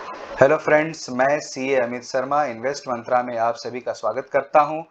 Hello friends, मैं CA Amit Sharma invest मंत्रा में आप सभी का स्वागत करता हूं।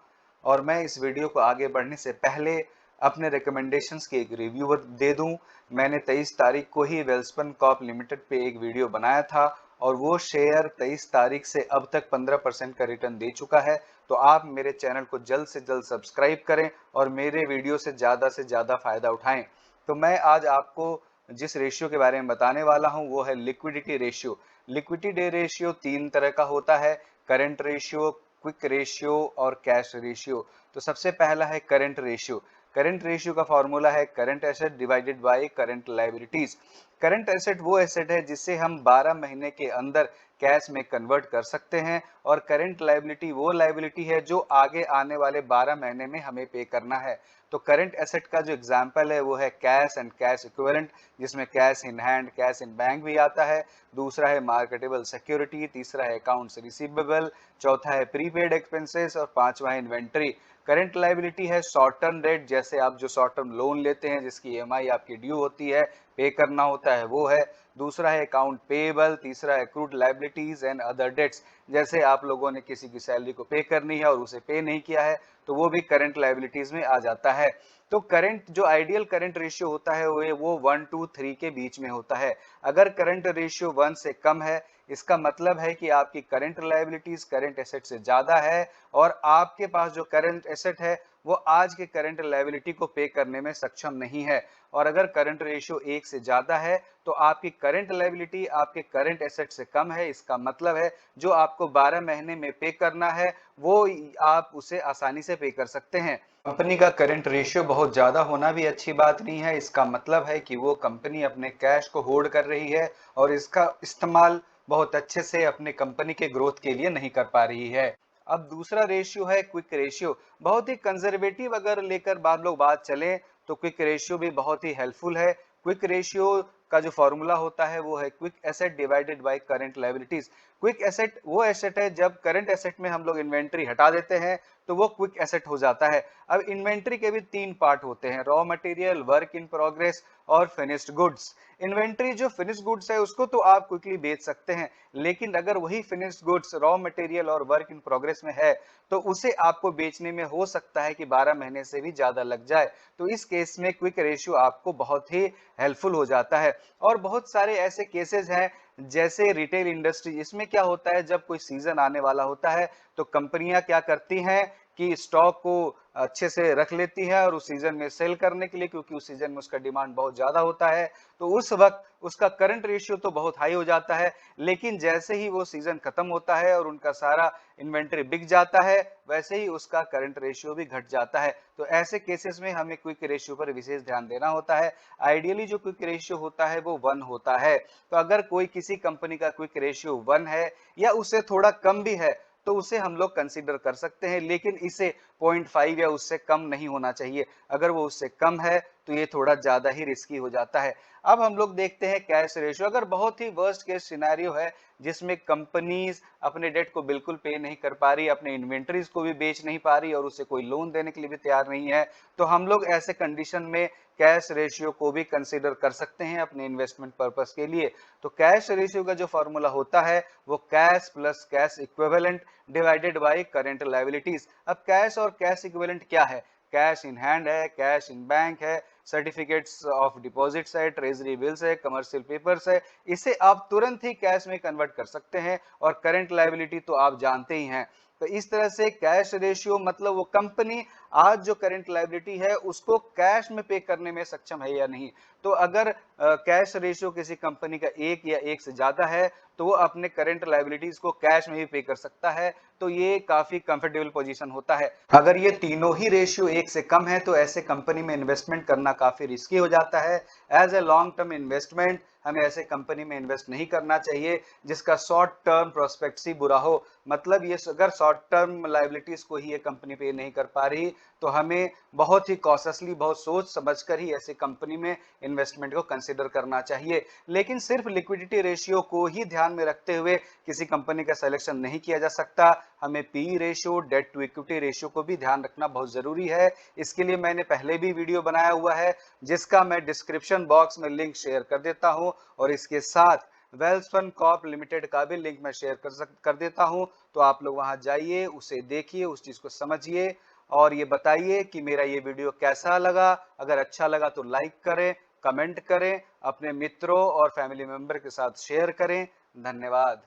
और मैं इस वीडियो को आगे बढ़ने से पहले अपने रिकमेंडेशंस की एक रिव्यू दे दूं। मैंने 23 तारीख को ही वेल्सपन कॉर्प लिमिटेड पे एक वीडियो बनाया था और वो शेयर 23 तारीख से अब तक 15% का रिटर्न दे चुका है। तो आप मेरे चैनल को जल्द से जल्द सब्सक्राइब करें और मेरे वीडियो से ज़्यादा फायदा उठाएं। तो मैं आज आपको जिस रेशियो के बारे में बताने वाला हूं वो है लिक्विडिटी रेशियो। लिक्विडिटी रेशियो तीन तरह का होता है: करंट रेशियो, क्विक रेशियो और कैश रेशियो। तो सबसे पहला है करंट रेशियो। करंट रेशियो का फॉर्मूला है current asset divided by current liabilities. Current asset वो एसेट है जिसे हम 12 महीने के अंदर कैश में कन्वर्ट कर सकते हैं, और करंट लायबिलिटी वो लायबिलिटी है जो आगे आने वाले 12 महीने में हमें पे करना है। तो करंट एसेट का जो एग्जाम्पल है वो है कैश एंड कैश इक्विवेलेंट, जिसमें cash in hand, cash in bank भी आता है। दूसरा है मार्केटेबल सिक्योरिटी, तीसरा है अकाउंट्स रिसीवेबल, चौथा है प्रीपेड एक्सपेंसेस और पांचवा है इन्वेंट्री। करंट लायबिलिटी है शॉर्ट टर्म डेट, जैसे आप जो शॉर्ट टर्म लोन लेते हैं जिसकी ईएमआई आपकी ड्यू होती है, पे करना होता है, वो है। दूसरा है अकाउंट पेएबल, तीसरा है accrued liabilities and other debts, जैसे आप लोगों ने किसी की सैलरी को पे करनी है और उसे पे नहीं किया है तो वो भी करंट लायबिलिटीज में आ जाता है। तो करंट जो आइडियल करंट रेशियो होता है वो 1 to 3 के बीच में होता है। अगर करंट रेशियो 1 से कम है, इसका मतलब है कि आपकी करंट लायबिलिटीज करंट एसेट से ज्यादा है और आपके पास जो करंट एसेट है वो आज के करंट लायबिलिटी को पे करने में सक्षम नहीं है। और अगर करंट रेशियो 1 से ज्यादा है तो आपकी करंट लायबिलिटी आपके करंट एसेट से कम है। इसका मतलब है जो आपको 12 महीने में पे करना है वो आप उसे आसानी से पे कर सकते हैं। कंपनी का करंट रेशियो बहुत ज्यादा होना भी अच्छी बात नहीं है। इसका मतलब है कि वो कंपनी अपने कैश को होल्ड कर रही है और इसका इस्तेमाल बहुत अच्छे से अपने कंपनी के ग्रोथ के लिए नहीं कर पा रही है। अब दूसरा रेशियो है क्विक रेशियो। बहुत ही कंजर्वेटिव अगर लेकर लोग बात चलें तो क्विक रेशियो भी बहुत ही हेल्पफुल है। क्विक रेशियो का जो फॉर्मूला होता है वो है quick asset divided by current liabilities. Quick asset वो एसेट है जब करंट एसेट में हम लोग इन्वेंट्री हटा देते हैं तो वो क्विक एसेट हो जाता है। अब इन्वेंट्री के भी तीन पार्ट होते हैं: raw material, work in progress और फिनिश्ड गुड्स। इन्वेंट्री जो फिनिश्ड गुड्स है उसको तो आप क्विकली बेच सकते हैं, लेकिन अगर वही फिनिश्ड गुड्स रॉ मटेरियल और वर्क इन प्रोग्रेस में है तो उसे आपको बेचने में हो सकता है कि 12 महीने से भी ज्यादा लग जाए। तो इस केस में क्विक रेशियो आपको बहुत ही हेल्पफुल हो जाता है। और बहुत सारे ऐसे केसेस हैं जैसे रिटेल इंडस्ट्री, इसमें क्या होता है जब कोई सीजन आने वाला होता है तो कंपनियां क्या करती हैं कि स्टॉक को अच्छे से रख लेती है और उस सीजन में सेल करने के लिए, क्योंकि उस सीजन में उसका डिमांड बहुत ज्यादा होता है तो उस वक्त उसका करंट रेशियो तो बहुत हाई हो जाता है। लेकिन जैसे ही वो सीजन खत्म होता है और उनका सारा इन्वेंट्री बिक जाता है वैसे ही उसका करंट रेशियो भी घट जाता है। तो ऐसे केसेस में हमें क्विक रेशियो पर विशेष ध्यान देना होता है। आइडियली जो क्विक रेशियो होता है वो 1 होता है। तो अगर कोई किसी कंपनी का क्विक रेशियो 1 है या उससे थोड़ा कम भी है तो उसे हम लोग कंसीडर कर सकते हैं, लेकिन इसे 0.5 या उससे कम नहीं होना चाहिए। अगर वो उससे कम है तो ये थोड़ा ज्यादा ही रिस्की हो जाता है। अब हम लोग देखते हैं कैश रेशियो। अगर बहुत ही वर्स्ट केस सिनेरियो है जिसमें कंपनीज अपने डेट को बिल्कुल पे नहीं कर पा रही, अपने इन्वेंटरीज को भी बेच नहीं पा रही और उसे कोई लोन देने के लिए भी तैयार नहीं है, तो हम लोग ऐसे कंडीशन में कैश रेशियो को भी कंसीडर कर सकते हैं अपने इन्वेस्टमेंट पर्पस के लिए। तो कैश रेशियो का जो फॉर्मूला होता है वो cash plus cash equivalent divided by current liabilities. अब कैश और कैश इक्विवेलेंट क्या है? कैश इन हैंड है, कैश इन बैंक है, सर्टिफिकेट्स ऑफ डिपॉजिट्स है, ट्रेजरी बिल्स है, कमर्शियल पेपर्स है। इसे आप तुरंत ही कैश में कन्वर्ट कर सकते हैं। और करंट लायबिलिटी तो आप जानते ही हैं। तो इस तरह से कैश रेशियो मतलब वो कंपनी आज जो करंट लायबिलिटी है उसको कैश में पे करने में सक्षम है या नहीं। तो अगर कैश रेशियो किसी कंपनी का 1 या 1 से ज्यादा है तो वो अपने करंट लायबिलिटीज को कैश में भी पे कर सकता है। तो ये काफी कंफर्टेबल पोजीशन होता है। अगर ये तीनों ही रेशियो 1 से कम है तो ऐसे कंपनी में इन्वेस्टमेंट करना काफी रिस्की हो जाता है। As a long term investment हमें ऐसे कंपनी में इन्वेस्ट नहीं करना चाहिए जिसका शॉर्ट टर्म प्रोस्पेक्ट्स ही बुरा हो। मतलब ये अगर शॉर्ट टर्म लायबिलिटीज को ही ये कंपनी पे नहीं कर पा रही तो हमें बहुत ही कॉशियसली, बहुत सोच समझकर ही ऐसे कंपनी में इन्वेस्टमेंट को कंसीडर करना चाहिए। लेकिन सिर्फ लिक्विडिटी रेशियो को ही ध्यान में रखते हुए किसी कंपनी का सिलेक्शन नहीं किया जा सकता। हमें P ratio, debt to equity ratio को भी ध्यान रखना बहुत जरूरी है। इसके लिए मैंने पहले भी वीडियो बनाया हुआ है जिसका मैं डिस्क्रिप्शन बॉक्स में लिंक शेयर कर देता हूं। और इसके साथ वेल्सपन कॉर्प लिमिटेड का भी लिंक मैं शेयर कर देता हूं, तो आप लोग वहां जाइए, उसे देखिए, उस चीज को समझिए और ये बताइए कि मेरा ये वीडियो कैसा लगा। अगर अच्छा लगा तो लाइक करें, कमेंट करें, अपने मित्रों और फैमिली मेंबर के साथ शेयर करें। धन्यवाद।